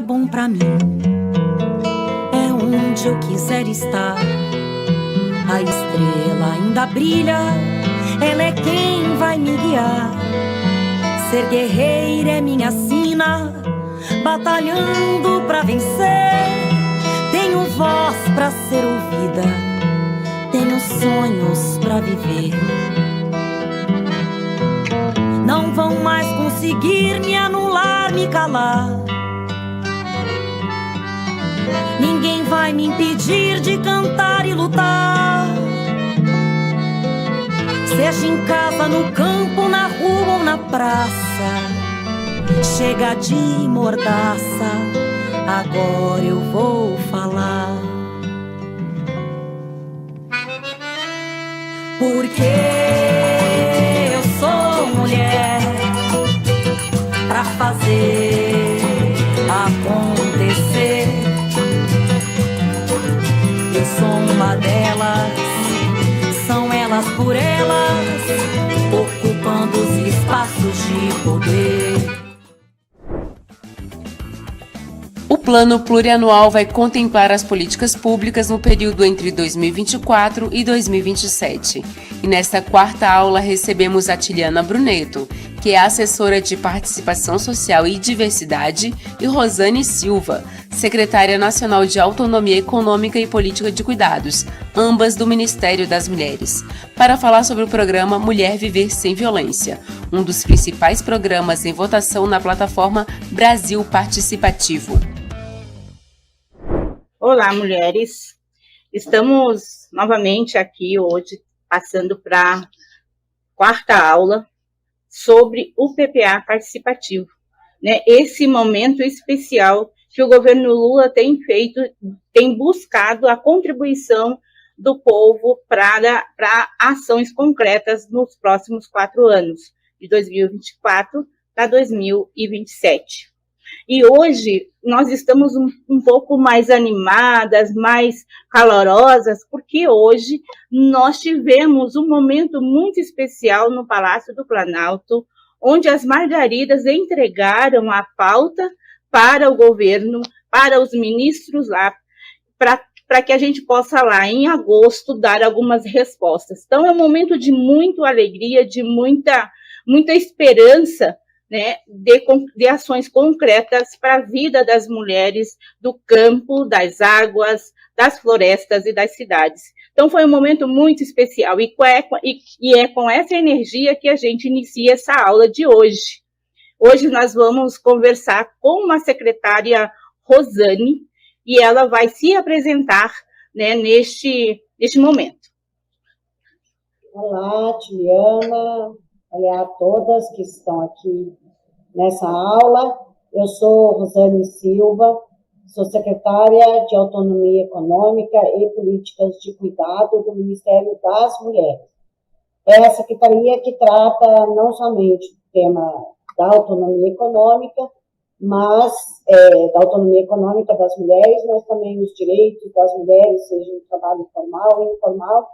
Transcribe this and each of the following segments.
é bom pra mim, é onde eu quiser estar. A estrela ainda brilha, ela é quem vai me guiar. Ser guerreira é minha sina, batalhando pra vencer. Tenho voz pra ser ouvida, tenho sonhos pra viver. Não vão mais conseguir me anular, me calar. Ninguém vai me impedir de cantar e lutar. Seja em casa, no campo, na rua ou na praça. Chega de mordaça, agora eu vou falar. Porque eu sou mulher pra fazer acontecer. Eu sou uma delas, são elas por elas, ocupando os espaços de poder. O Plano Plurianual vai contemplar as políticas públicas no período entre 2024 e 2027. E nesta quarta aula recebemos a Tiliana Bruneto, que é assessora de Participação Social e Diversidade, e Rosane Silva, secretária nacional de Autonomia Econômica e Política de Cuidados, ambas do Ministério das Mulheres, para falar sobre o programa Mulher Viver Sem Violência, um dos principais programas em votação na plataforma Brasil Participativo. Olá, mulheres! Estamos novamente aqui hoje, passando para a quarta aula sobre o PPA participativo, né? Esse momento especial que o governo Lula tem feito, tem buscado a contribuição do povo para ações concretas nos próximos 4 anos, de 2024 a 2027. E hoje nós estamos um pouco mais animadas, mais calorosas, porque hoje nós tivemos um momento muito especial no Palácio do Planalto, onde as margaridas entregaram a pauta para o governo, para os ministros lá, para que a gente possa lá, em agosto, dar algumas respostas. Então, é um momento de muita alegria, de muita esperança, né, de ações concretas para a vida das mulheres do campo, das águas, das florestas e das cidades. Então, foi um momento muito especial e é com essa energia que a gente inicia essa aula de hoje. Hoje nós vamos conversar com uma secretária, Rosane, e ela vai se apresentar, né, neste momento. Olá, Tiliana. Olá a todas que estão aqui nessa aula. Eu sou Rosane Silva, sou secretária de Autonomia Econômica e Políticas de Cuidado do Ministério das Mulheres. É a secretaria que trata não somente do tema da autonomia econômica, mas da autonomia econômica das mulheres, mas também os direitos das mulheres, seja no trabalho formal e informal,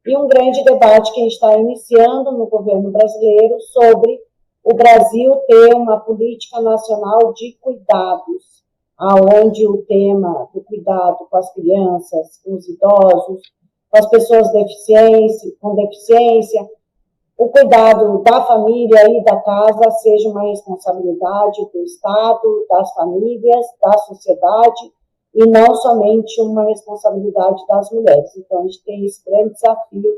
e um grande debate que a gente está iniciando no governo brasileiro sobre o Brasil ter uma política nacional de cuidados, aonde o tema do cuidado com as crianças, com os idosos, com as pessoas com deficiência, o cuidado da família e da casa seja uma responsabilidade do Estado, das famílias, da sociedade, e não somente uma responsabilidade das mulheres. Então, a gente tem esse grande desafio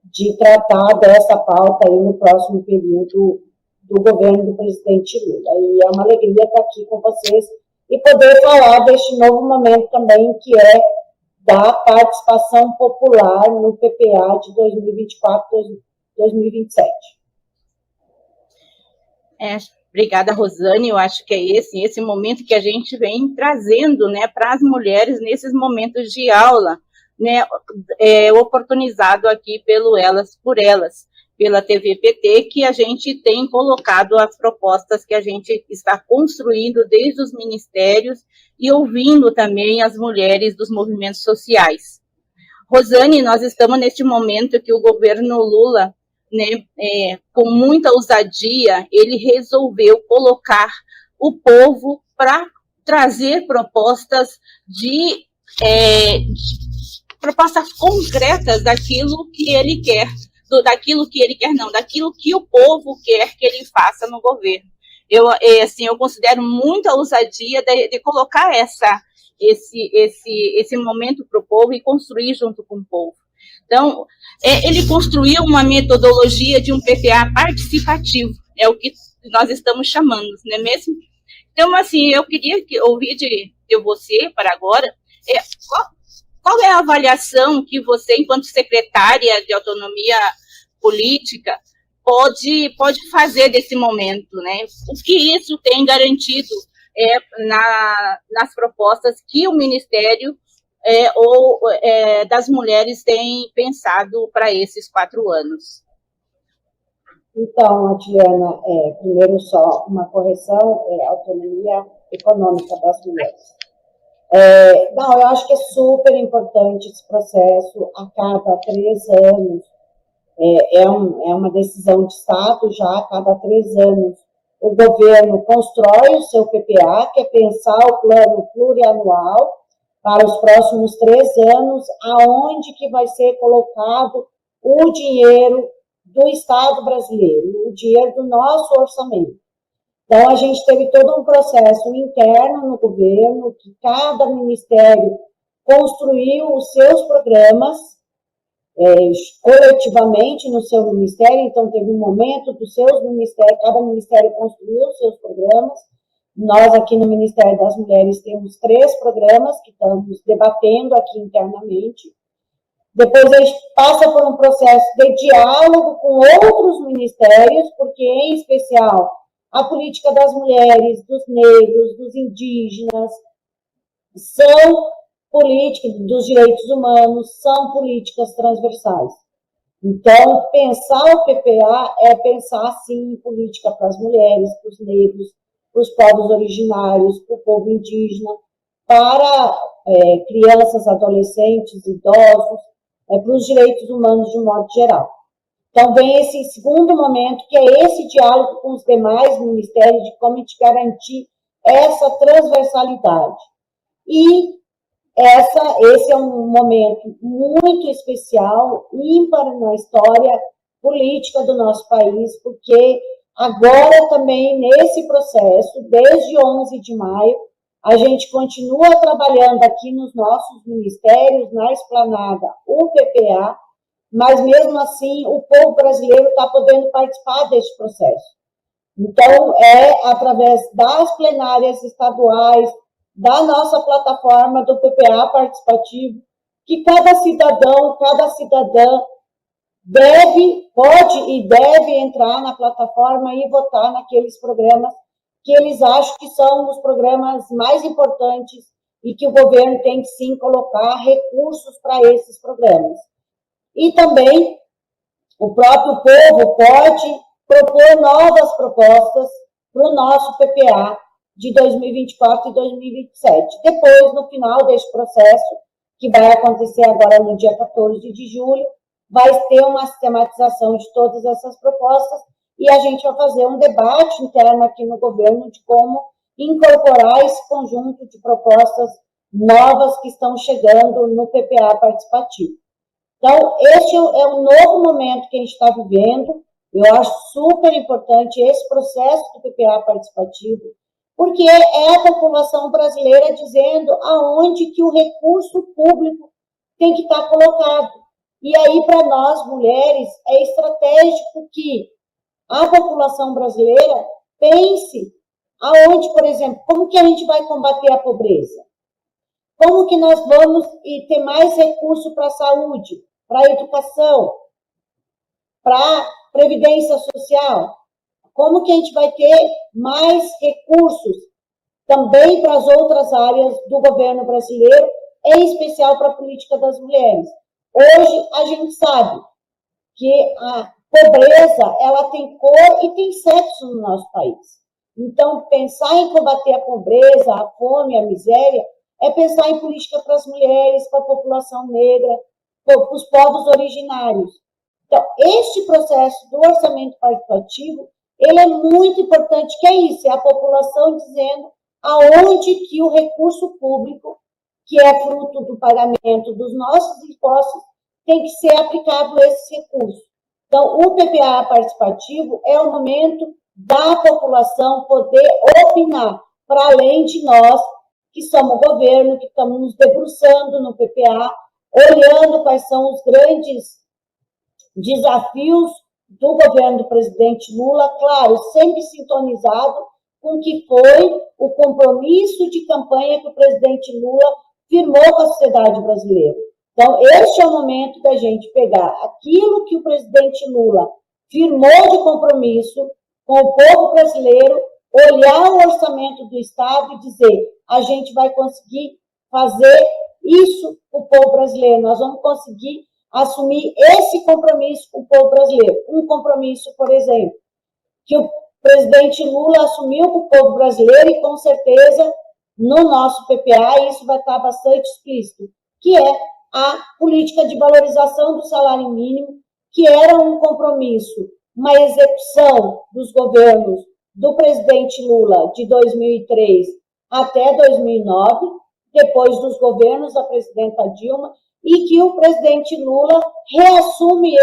de tratar dessa pauta aí no próximo período do governo do presidente Lula. E é uma alegria estar aqui com vocês e poder falar deste novo momento também, que é da participação popular no PPA de 2024-2027. Obrigada, Rosane. Eu acho que é esse momento que a gente vem trazendo, né, para as mulheres nesses momentos de aula, né, oportunizado aqui pelo Elas por Elas, pela TVPT, que a gente tem colocado as propostas que a gente está construindo desde os ministérios e ouvindo também as mulheres dos movimentos sociais. Rosane, nós estamos neste momento que o governo Lula, né, com muita ousadia, ele resolveu colocar o povo para trazer propostas propostas concretas daquilo que ele quer, daquilo que o povo quer que ele faça no governo. Eu considero muita ousadia de colocar esse momento para o povo e construir junto com o povo. Então, ele construiu uma metodologia de um PPA participativo, é o que nós estamos chamando, não é mesmo? Então, assim, eu queria ouvir de você, para agora, qual é a avaliação que você, enquanto secretária de Autonomia Política, pode fazer desse momento, né? O que isso tem garantido nas propostas que o Ministério das Mulheres tem pensado para esses 4 anos? Então, Atiliana, primeiro só uma correção, autonomia econômica das mulheres. Não, eu acho que é super importante esse processo, a cada 3 anos, é uma decisão de Estado já, a cada 3 anos, o governo constrói o seu PPA, que é pensar o plano plurianual para os próximos 3 anos, aonde que vai ser colocado o dinheiro do Estado brasileiro, o dinheiro do nosso orçamento. Então, a gente teve todo um processo interno no governo, que cada ministério construiu os seus programas coletivamente no seu ministério. Então, teve um momento dos seus ministérios, cada ministério construiu os seus programas. Nós, aqui no Ministério das Mulheres, temos 3 programas que estamos debatendo aqui internamente. Depois a gente passa por um processo de diálogo com outros ministérios, porque, em especial, a política das mulheres, dos negros, dos indígenas, são políticas dos direitos humanos, são políticas transversais. Então, pensar o PPA é pensar, sim, em política para as mulheres, para os negros, para os povos originários, para o povo indígena, para crianças, adolescentes, idosos, para os direitos humanos de um modo geral. Então, vem esse segundo momento, que é esse diálogo com os demais ministérios, de como a gente garantir essa transversalidade. E esse é um momento muito especial, ímpar na história política do nosso país, porque agora também, nesse processo, desde 11 de maio, a gente continua trabalhando aqui nos nossos ministérios, na esplanada, o PPA, mas mesmo assim o povo brasileiro está podendo participar desse processo. Então, através das plenárias estaduais, da nossa plataforma do PPA participativo, que cada cidadão, cada cidadã pode e deve entrar na plataforma e votar naqueles programas que eles acham que são os programas mais importantes e que o governo tem que, sim, colocar recursos para esses programas. E também o próprio povo pode propor novas propostas para o nosso PPA de 2024 e 2027. Depois, no final deste processo, que vai acontecer agora no dia 14 de julho, vai ter uma sistematização de todas essas propostas e a gente vai fazer um debate interno aqui no governo de como incorporar esse conjunto de propostas novas que estão chegando no PPA participativo. Então, este é um novo momento que a gente está vivendo. Eu acho super importante esse processo do PPA participativo, porque é a população brasileira dizendo aonde que o recurso público tem que estar colocado. E aí, para nós, mulheres, é estratégico que a população brasileira pense aonde, por exemplo, como que a gente vai combater a pobreza? Como que nós vamos ter mais recurso para a saúde, para a educação, para a previdência social? Como que a gente vai ter mais recursos também para as outras áreas do governo brasileiro, em especial para a política das mulheres? Hoje, a gente sabe que a pobreza, ela tem cor e tem sexo no nosso país. Então, pensar em combater a pobreza, a fome, a miséria, é pensar em política para as mulheres, para a população negra, para os povos originários. Então, este processo do orçamento participativo, ele é muito importante, que é isso, é a população dizendo aonde que o recurso público, que é fruto do pagamento dos nossos impostos, tem que ser aplicado esse recurso. Então, o PPA participativo é o momento da população poder opinar, para além de nós, que somos governo, que estamos nos debruçando no PPA, olhando quais são os grandes desafios do governo do presidente Lula, claro, sempre sintonizado com o que foi o compromisso de campanha que o presidente Lula firmou com a sociedade brasileira. Então, este é o momento da gente pegar aquilo que o presidente Lula firmou de compromisso com o povo brasileiro, olhar o orçamento do Estado e dizer, a gente vai conseguir fazer isso com o povo brasileiro, nós vamos conseguir assumir esse compromisso com o povo brasileiro. Um compromisso, por exemplo, que o presidente Lula assumiu com o povo brasileiro e, com certeza, no nosso PPA, isso vai estar bastante explícito, que é a política de valorização do salário mínimo, que era um compromisso, uma execução dos governos do presidente Lula de 2003 até 2009, depois dos governos da presidenta Dilma, e que o presidente Lula reassume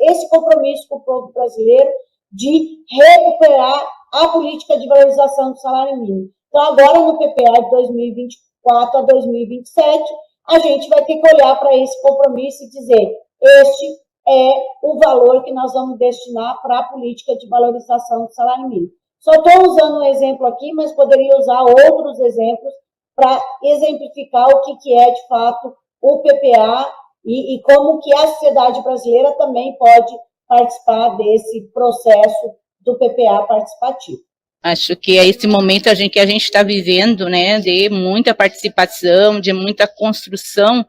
esse compromisso com o povo brasileiro de recuperar a política de valorização do salário mínimo. Então, agora, no PPA de 2024 a 2027, a gente vai ter que olhar para esse compromisso e dizer, este é o valor que nós vamos destinar para a política de valorização do salário mínimo. Só estou usando um exemplo aqui, mas poderia usar outros exemplos para exemplificar o que é, de fato, o PPA e como que a sociedade brasileira também pode participar desse processo do PPA participativo. Acho que é esse momento que a gente está vivendo, né, de muita participação, de muita construção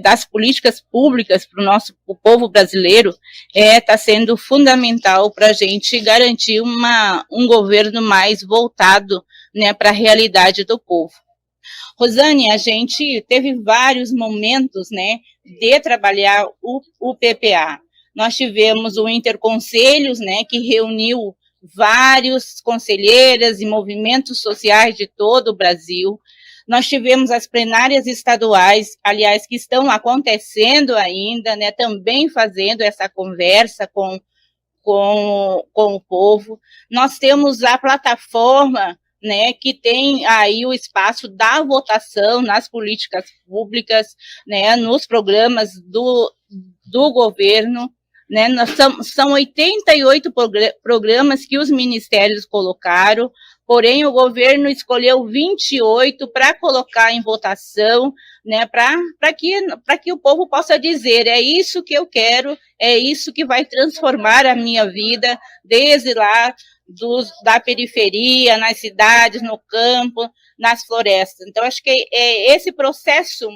das políticas públicas para o povo brasileiro, está sendo fundamental para a gente garantir um governo mais voltado, né, para a realidade do povo. Rosane, a gente teve vários momentos, né, de trabalhar o PPA. Nós tivemos o Interconselhos, né, que reuniu vários conselheiras e movimentos sociais de todo o Brasil. Nós tivemos as plenárias estaduais, aliás, que estão acontecendo ainda, né, também fazendo essa conversa com o povo. Nós temos a plataforma, né, que tem aí o espaço da votação nas políticas públicas, né, nos programas do governo, né, são 88 programas que os ministérios colocaram, porém o governo escolheu 28 para colocar em votação, né, para que o povo possa dizer, é isso que eu quero, é isso que vai transformar a minha vida, desde lá da periferia, nas cidades, no campo, nas florestas. Então, acho que é esse processo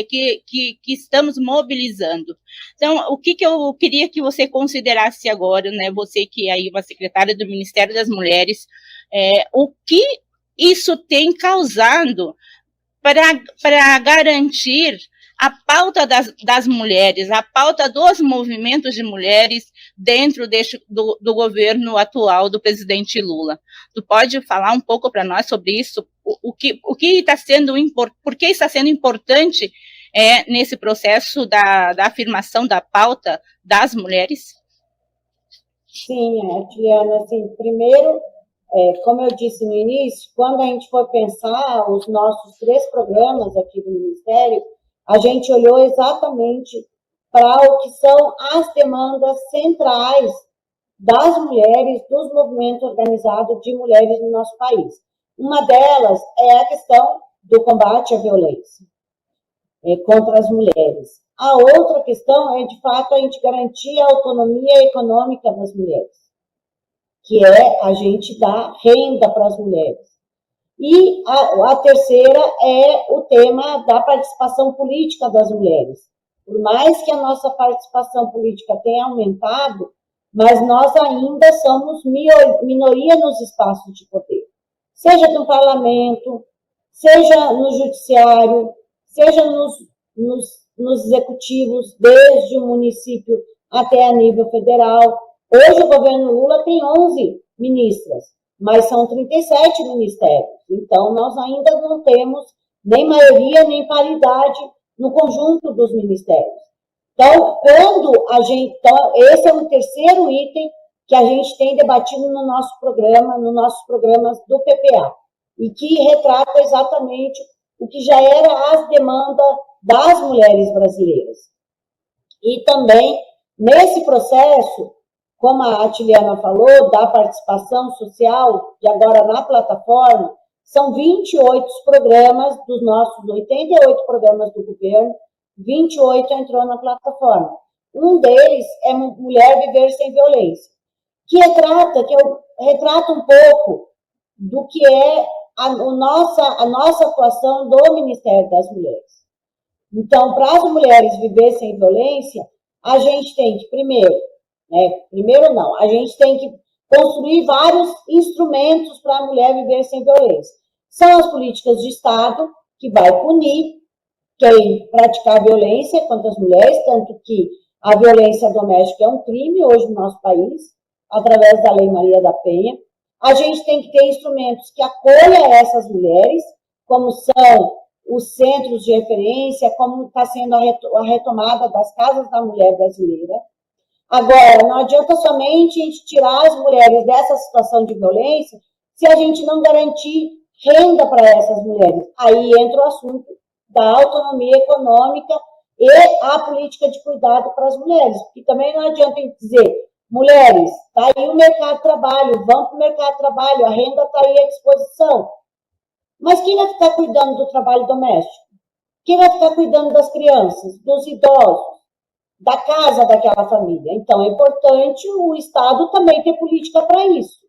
que estamos mobilizando. Então, o que eu queria que você considerasse agora, né, você que é aí uma secretária do Ministério das Mulheres, o que isso tem causado para garantir a pauta das mulheres, a pauta dos movimentos de mulheres dentro do governo atual do presidente Lula. Tu pode falar um pouco para nós sobre isso? O que está sendo por que está sendo importante nesse processo da afirmação da pauta das mulheres? Sim, Juliana, assim, primeiro, como eu disse no início, quando a gente for pensar os nossos 3 programas aqui do Ministério, a gente olhou exatamente para o que são as demandas centrais das mulheres, dos movimentos organizados de mulheres no nosso país. Uma delas é a questão do combate à violência contra as mulheres. A outra questão é, de fato, a gente garantir a autonomia econômica das mulheres, que é a gente dar renda para as mulheres. E a terceira é o tema da participação política das mulheres. Por mais que a nossa participação política tenha aumentado, mas nós ainda somos minoria nos espaços de poder. Seja no parlamento, seja no judiciário, seja nos executivos, desde o município até a nível federal. Hoje o governo Lula tem 11 ministras, mas são 37 ministérios. Então, nós ainda não temos nem maioria, nem paridade no conjunto dos ministérios. Então, então, esse é um terceiro item que a gente tem debatido no nosso programa, nos nossos programas do PPA, e que retrata exatamente o que já era as demandas das mulheres brasileiras. E também, nesse processo, como a Atiliana falou, da participação social, e agora na plataforma, são 28 programas dos nossos 88 programas do governo, 28 entrou na plataforma. Um deles é Mulher Viver Sem Violência, que retrata um pouco do que é a nossa atuação do Ministério das Mulheres. Então, para as mulheres viver sem violência, a gente tem que, a gente tem que construir vários instrumentos para a mulher viver sem violência. São as políticas de Estado, que vai punir quem praticar violência contra as mulheres, tanto que a violência doméstica é um crime hoje no nosso país, através da Lei Maria da Penha. A gente tem que ter instrumentos que acolham essas mulheres, como são os centros de referência, como está sendo a retomada das casas da mulher brasileira. Agora, não adianta somente a gente tirar as mulheres dessa situação de violência se a gente não garantir renda para essas mulheres. Aí entra o assunto da autonomia econômica e a política de cuidado para as mulheres, porque também não adianta a gente dizer, mulheres, está aí o mercado de trabalho, vão para o mercado de trabalho, a renda está aí à disposição. Mas quem vai ficar cuidando do trabalho doméstico? Quem vai ficar cuidando das crianças, dos idosos, da casa daquela família? Então, é importante o Estado também ter política para isso.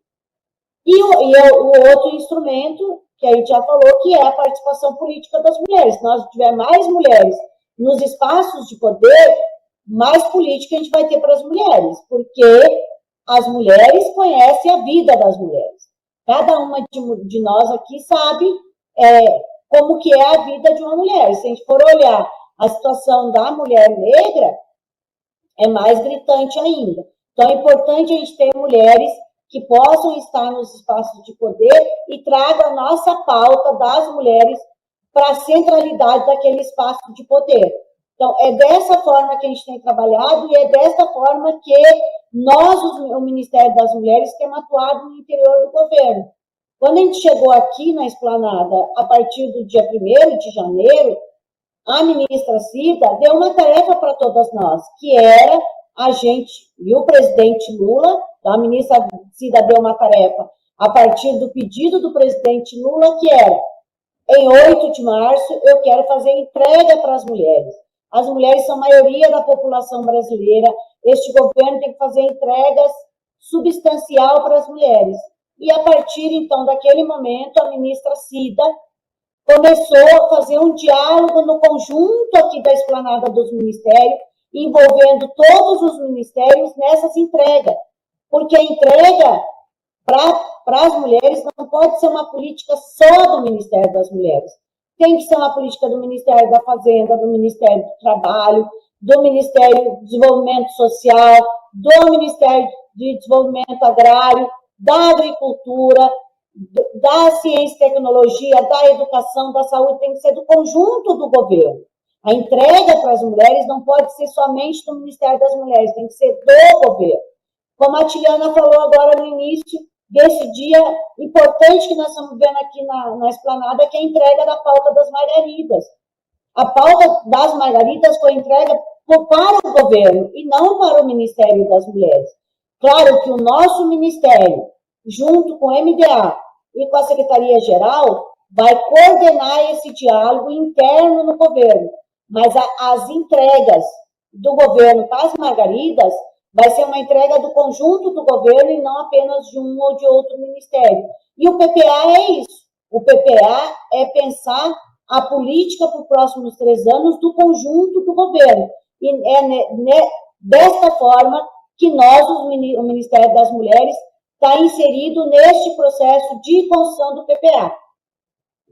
E o outro instrumento, que a gente já falou, que é a participação política das mulheres. Se nós tiver mais mulheres nos espaços de poder, mais política a gente vai ter para as mulheres, porque as mulheres conhecem a vida das mulheres. Cada uma de nós aqui sabe como que é a vida de uma mulher. Se a gente for olhar a situação da mulher negra, é mais gritante ainda. Então, é importante a gente ter mulheres que possam estar nos espaços de poder e tragam a nossa pauta das mulheres para a centralidade daquele espaço de poder. Então, é dessa forma que a gente tem trabalhado e é dessa forma que nós, o Ministério das Mulheres, temos atuado no interior do governo. Quando a gente chegou aqui na Esplanada, a partir do dia 1º de janeiro, a ministra Cida deu uma tarefa para todas nós, que era a gente, e o presidente Lula, a ministra Cida deu uma tarefa a partir do pedido do presidente Lula, que era, em 8 de março, eu quero fazer entrega para as mulheres. As mulheres são a maioria da população brasileira, este governo tem que fazer entregas substancial para as mulheres. E a partir, então, daquele momento, a ministra Cida começou a fazer um diálogo no conjunto aqui da Esplanada dos Ministérios, envolvendo todos os ministérios nessas entregas. Porque a entrega para as mulheres não pode ser uma política só do Ministério das Mulheres. Tem que ser uma política do Ministério da Fazenda, do Ministério do Trabalho, do Ministério do Desenvolvimento Social, do Ministério de Desenvolvimento Agrário, da Agricultura, da Ciência e Tecnologia, da Educação, da Saúde, tem que ser do conjunto do governo. A entrega para as mulheres não pode ser somente do Ministério das Mulheres, tem que ser do governo. Como a Tiliana falou agora no início desse dia importante que nós estamos vendo aqui na Esplanada, que é a entrega da pauta das margaridas. A pauta das margaridas foi entregue para o governo e não para o Ministério das Mulheres. Claro que o nosso Ministério, junto com o MDA e com a Secretaria-Geral, vai coordenar esse diálogo interno no governo, mas as entregas do governo para as margaridas vai ser uma entrega do conjunto do governo e não apenas de um ou de outro ministério. E o PPA é isso. O PPA é pensar a política para os próximos 3 anos do conjunto do governo. E é desta forma que nós, o Ministério das Mulheres, está inserido neste processo de construção do PPA.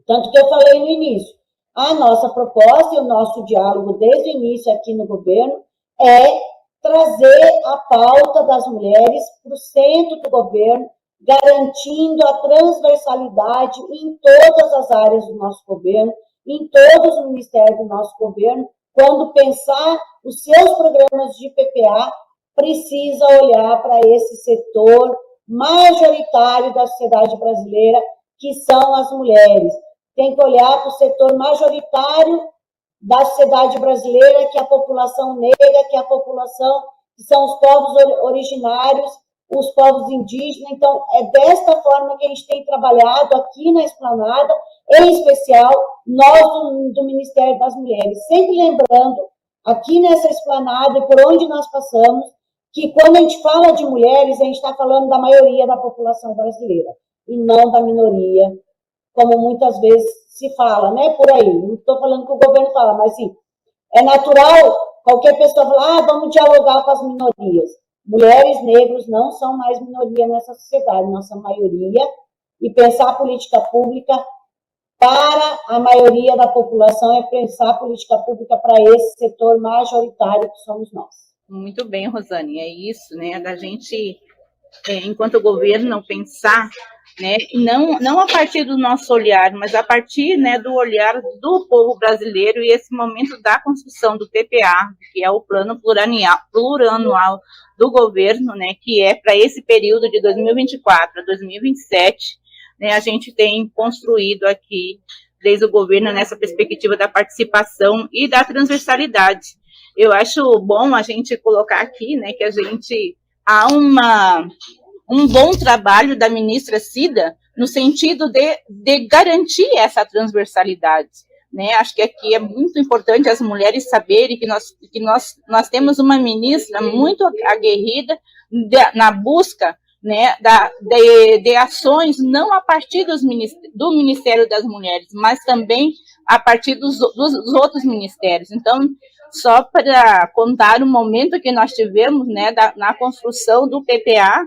Tanto que eu falei no início, a nossa proposta e o nosso diálogo desde o início aqui no governo é trazer a pauta das mulheres para o centro do governo garantindo a transversalidade em todas as áreas do nosso governo, em todos os ministérios do nosso governo. Quando pensar os seus programas de PPA, precisa olhar para esse setor majoritário da sociedade brasileira, que são as mulheres. Tem que olhar para o setor majoritário da sociedade brasileira, que é a população negra, que é a população, que são os povos originários, os povos indígenas. Então, é desta forma que a gente tem trabalhado aqui na Esplanada, em especial nós do Ministério das Mulheres. Sempre lembrando, aqui nessa Esplanada e por onde nós passamos, que quando a gente fala de mulheres, a gente está falando da maioria da população brasileira, e não da minoria, como muitas vezes se fala, né, por aí. Não estou falando que o governo fala, mas sim, é natural qualquer pessoa falar, vamos dialogar com as minorias. Mulheres, negros não são mais minoria nessa sociedade, nós somos maioria, e pensar a política pública para a maioria da população é pensar a política pública para esse setor majoritário que somos nós. Muito bem, Rosane, é isso, né, da gente, enquanto governo, pensar, né, não a partir do nosso olhar, mas a partir, né, do olhar do povo brasileiro, e esse momento da construção do PPA, que é o plano plurianual do governo, né, que é para esse período de 2024 a 2027, né, a gente tem construído aqui, desde o governo, nessa perspectiva da participação e da transversalidade. Eu acho bom a gente colocar aqui, né, que há um bom trabalho da ministra Cida no sentido de garantir essa transversalidade, né? Acho que aqui é muito importante as mulheres saberem que nós temos uma ministra muito aguerrida na busca, né, de ações não a partir do Ministério das Mulheres, mas também a partir dos outros ministérios. Então, só para contar o momento que nós tivemos, né, na construção do PPA,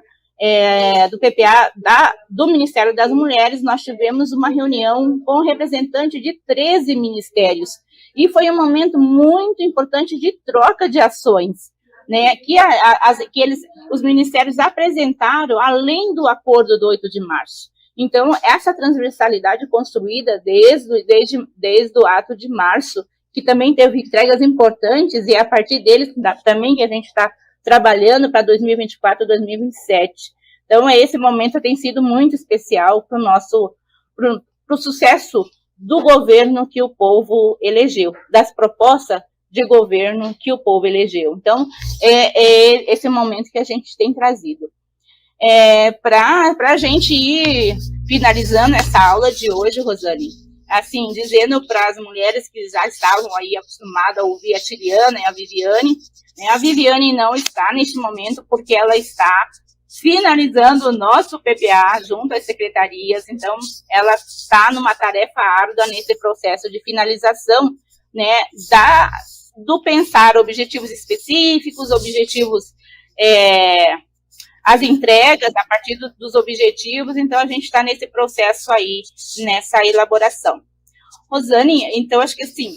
do Ministério das Mulheres, nós tivemos uma reunião com representantes de 13 ministérios, e foi um momento muito importante de troca de ações, né, que os ministérios apresentaram além do acordo do 8 de março. Então, essa transversalidade construída desde o ato de março, que também teve entregas importantes, e a partir deles também que a gente está trabalhando para 2024 e 2027. Então, esse momento tem sido muito especial para o sucesso do governo que o povo elegeu, das propostas de governo que o povo elegeu. Então, é esse momento que a gente tem trazido. Para a gente ir finalizando essa aula de hoje, Rosane, assim, dizendo para as mulheres que já estavam aí acostumadas a ouvir a Tiliana e a Viviane, né, a Viviane não está neste momento porque ela está finalizando o nosso PPA junto às secretarias, então ela está numa tarefa árdua nesse processo de finalização, né, do pensar objetivos específicos, as entregas a partir dos objetivos. Então a gente está nesse processo aí, nessa elaboração. Rosane, então acho que assim,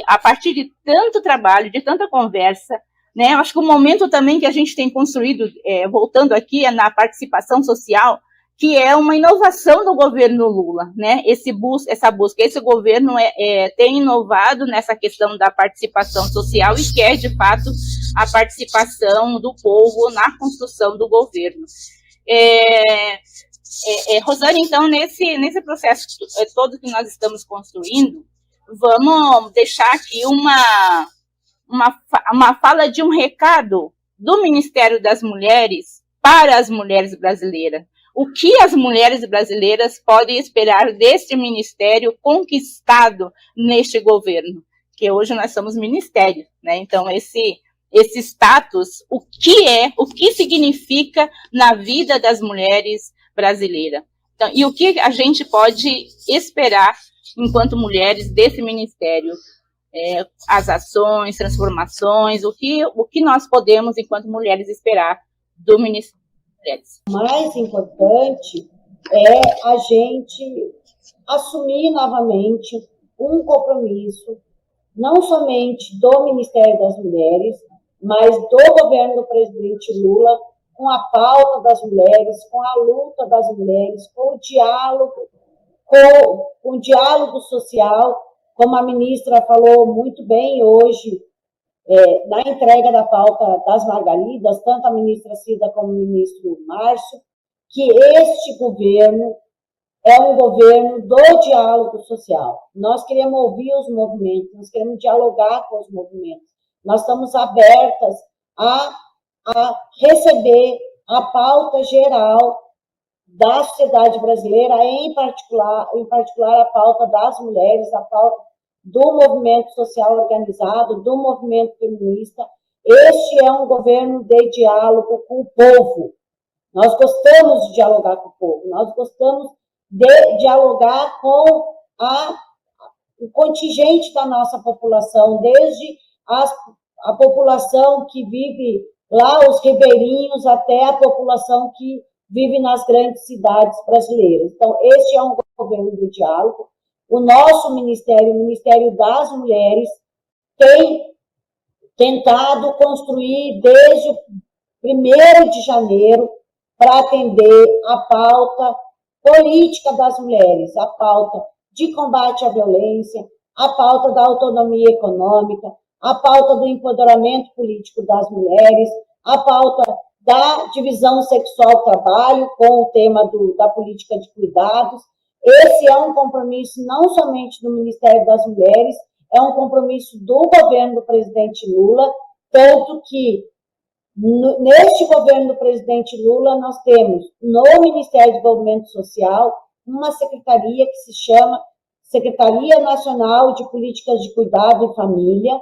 a partir de tanto trabalho, de tanta conversa, né, acho que o momento também que a gente tem construído, voltando aqui, na participação social, que é uma inovação do governo Lula, né, essa busca, esse governo tem inovado nessa questão da participação social e quer, de fato, a participação do povo na construção do governo. Rosane, então, nesse processo todo que nós estamos construindo, vamos deixar aqui uma fala de um recado do Ministério das Mulheres para as mulheres brasileiras. O que as mulheres brasileiras podem esperar deste ministério conquistado neste governo? Que hoje nós somos ministério, né? Então, esse status, o que significa na vida das mulheres brasileiras. Então, e o que a gente pode esperar enquanto mulheres desse ministério? As ações, transformações, o que nós podemos, enquanto mulheres, esperar do Ministério das Mulheres. O mais importante é a gente assumir novamente um compromisso, não somente do Ministério das Mulheres, mas do governo do presidente Lula, com a pauta das mulheres, com a luta das mulheres, com o diálogo social, como a ministra falou muito bem hoje, na entrega da pauta das Margaridas, tanto a ministra Cida como o ministro Márcio, que este governo é um governo do diálogo social. Nós queremos ouvir os movimentos, nós queremos dialogar com os movimentos. Nós estamos abertas a receber a pauta geral da sociedade brasileira, em particular a pauta das mulheres, a pauta do movimento social organizado, do movimento feminista. Este é um governo de diálogo com o povo. Nós gostamos de dialogar com o povo, nós gostamos de dialogar com o contingente da nossa população, desde a população que vive lá, os ribeirinhos, até a população que vive nas grandes cidades brasileiras. Então, este é um governo de diálogo. O nosso ministério, o Ministério das Mulheres, tem tentado construir desde o 1º de janeiro para atender a pauta política das mulheres, a pauta de combate à violência, a pauta da autonomia econômica, a pauta do empoderamento político das mulheres, a pauta da divisão sexual trabalho, com o tema da política de cuidados. Esse é um compromisso não somente do Ministério das Mulheres, é um compromisso do governo do presidente Lula, tanto que neste governo do presidente Lula nós temos no Ministério do Desenvolvimento Social uma secretaria que se chama Secretaria Nacional de Políticas de Cuidado e Família,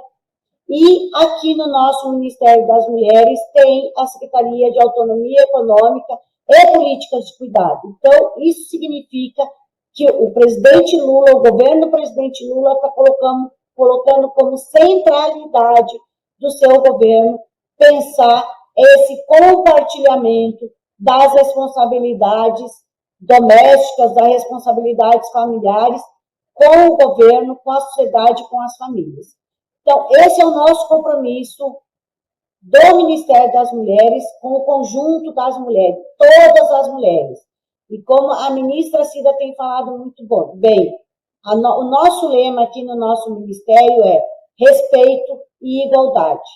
e aqui no nosso Ministério das Mulheres tem a Secretaria de Autonomia Econômica e Políticas de Cuidado. Então, isso significa que o presidente Lula, o governo do presidente Lula está colocando como centralidade do seu governo pensar esse compartilhamento das responsabilidades domésticas, das responsabilidades familiares com o governo, com a sociedade, com as famílias. Então, esse é o nosso compromisso do Ministério das Mulheres com o conjunto das mulheres, todas as mulheres. E como a ministra Cida tem falado muito bem, o nosso lema aqui no nosso ministério é respeito e igualdade.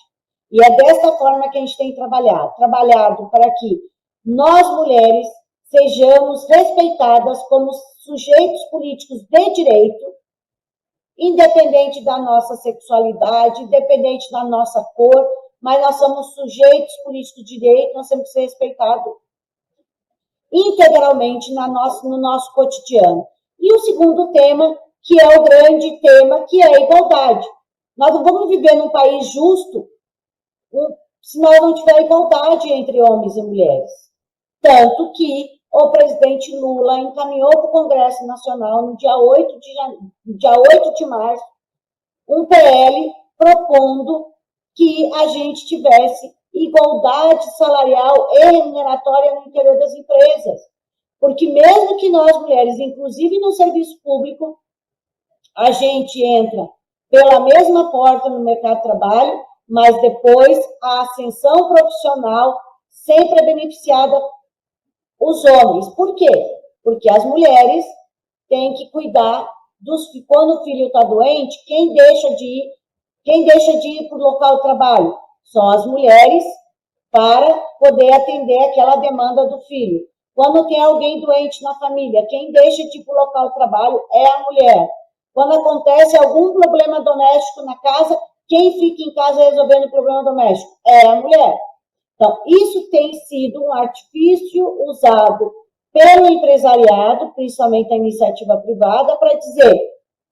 E é desta forma que a gente tem trabalhado para que nós, mulheres, sejamos respeitadas como sujeitos políticos de direito, independente da nossa sexualidade, independente da nossa cor, mas nós somos sujeitos políticos de direito, nós temos que ser respeitados integralmente no nosso cotidiano. E o segundo tema, que é o grande tema, que é a igualdade. Nós não vamos viver num país justo se nós não tiver igualdade entre homens e mulheres. Tanto que o presidente Lula encaminhou para o Congresso Nacional, no dia 8 de março, um PL propondo que a gente tivesse igualdade salarial e remuneratória no interior das empresas. Porque mesmo que nós, mulheres, inclusive no serviço público, a gente entra pela mesma porta no mercado de trabalho, mas depois a ascensão profissional sempre é beneficiada os homens. Por quê? Porque as mulheres têm que cuidar quando o filho está doente, quem deixa de ir para o local de trabalho? São as mulheres, para poder atender aquela demanda do filho. Quando tem alguém doente na família, quem deixa de ir para o local de trabalho é a mulher. Quando acontece algum problema doméstico na casa, quem fica em casa resolvendo o problema doméstico é a mulher. Então, isso tem sido um artifício usado pelo empresariado, principalmente a iniciativa privada, para dizer: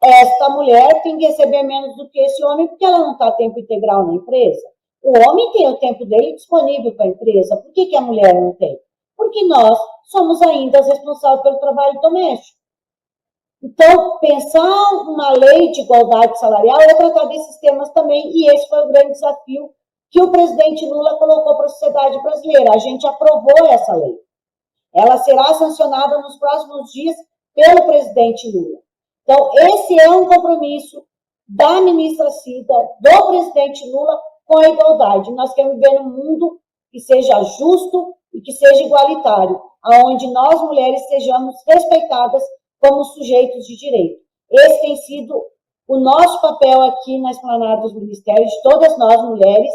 esta mulher tem que receber menos do que esse homem porque ela não está a tempo integral na empresa. O homem tem o tempo dele disponível para a empresa. Por que a mulher não tem? Porque nós somos ainda as responsáveis pelo trabalho doméstico. Então, pensar uma lei de igualdade salarial é tratar desses temas também, e esse foi o grande desafio que o presidente Lula colocou para a sociedade brasileira. A gente aprovou essa lei. Ela será sancionada nos próximos dias pelo presidente Lula. Então, esse é um compromisso da ministra Cida, do presidente Lula, com a igualdade. Nós queremos viver num mundo que seja justo, e que seja igualitário, aonde nós mulheres sejamos respeitadas como sujeitos de direito. Esse tem sido o nosso papel aqui na Esplanada dos Ministérios, de todas nós mulheres.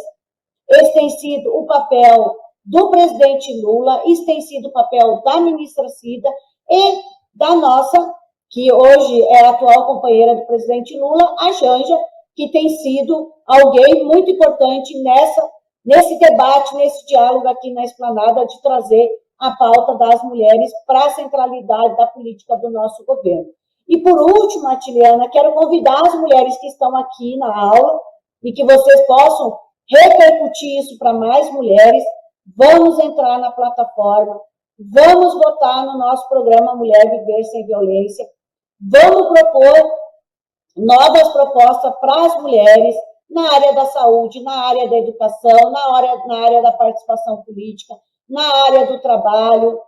Esse tem sido o papel do presidente Lula, isso tem sido o papel da ministra Cida e da nossa, que hoje é a atual companheira do presidente Lula, a Janja, que tem sido alguém muito importante nesse debate, nesse diálogo aqui na Esplanada, de trazer a pauta das mulheres para a centralidade da política do nosso governo. E, por último, Atiliana, quero convidar as mulheres que estão aqui na aula e que vocês possam repercutir isso para mais mulheres. Vamos entrar na plataforma, vamos votar no nosso programa Mulher Viver Sem Violência, vamos propor novas propostas para as mulheres na área da saúde, na área da educação, na área da participação política, na área do trabalho,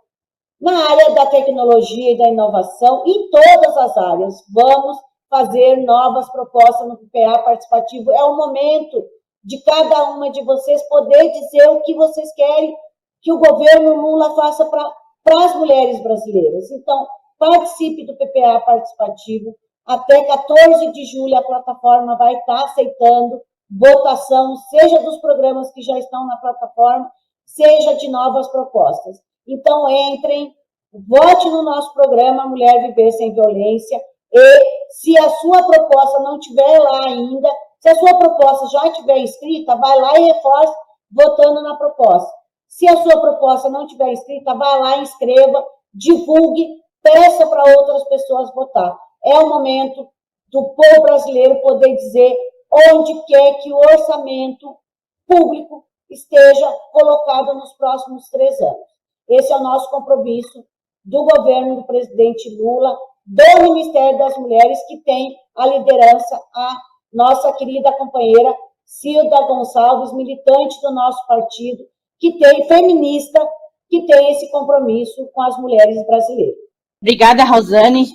na área da tecnologia e da inovação, em todas as áreas. Vamos fazer novas propostas no PPA participativo. É o momento de cada uma de vocês poder dizer o que vocês querem que o governo Lula faça para as mulheres brasileiras. Então, participe do PPA participativo. Até 14 de julho a plataforma vai estar aceitando votação, seja dos programas que já estão na plataforma, seja de novas propostas. Então, entrem, vote no nosso programa Mulher Viver Sem Violência e, se a sua proposta não estiver lá ainda, se a sua proposta já estiver escrita, vai lá e reforce votando na proposta. Se a sua proposta não estiver escrita, vai lá, inscreva, divulgue, peça para outras pessoas votar. É o momento do povo brasileiro poder dizer onde quer que o orçamento público esteja colocado nos próximos 3 anos. Esse é o nosso compromisso do governo do presidente Lula, do Ministério das Mulheres, que tem a liderança, a nossa querida companheira Cilda Gonçalves, militante do nosso partido, feminista, que tem esse compromisso com as mulheres brasileiras. Obrigada, Rosane.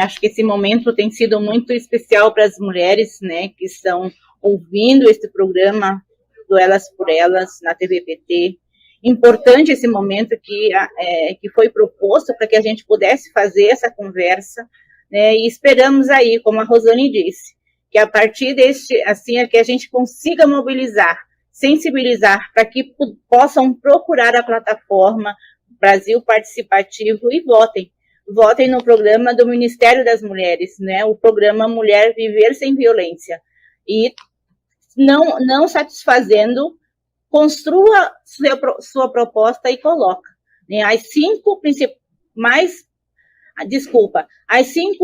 Acho que esse momento tem sido muito especial para as mulheres, né, que estão ouvindo esse programa do Elas por Elas na TVPT. Importante esse momento que foi proposto para que a gente pudesse fazer essa conversa, né, e esperamos aí, como a Rosane disse, que a partir que a gente consiga mobilizar, sensibilizar para que possam procurar a plataforma Brasil Participativo e votem. Votem no programa do Ministério das Mulheres, né? O programa Mulher Viver Sem Violência. E, não satisfazendo, construa sua proposta e coloca, né? As 5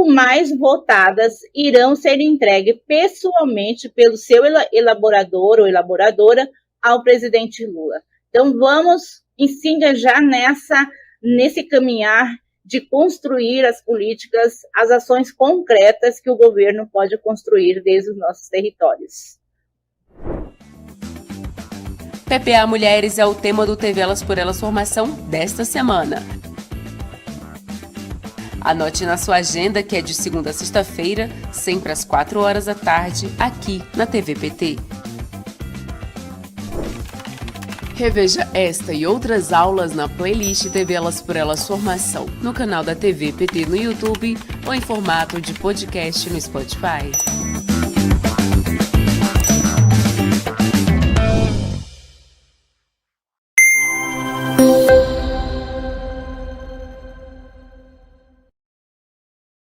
mais votadas irão ser entregues pessoalmente pelo seu elaborador ou elaboradora ao presidente Lula. Então, vamos se engajar nesse caminhar de construir as políticas, as ações concretas que o governo pode construir desde os nossos territórios. PPA Mulheres é o tema do TV Elas por Elas Formação desta semana. Anote na sua agenda que é de segunda a sexta-feira, sempre às 16h, aqui na TVPT. Reveja esta e outras aulas na playlist TV Elas por Elas Formação, no canal da TVPT no YouTube ou em formato de podcast no Spotify.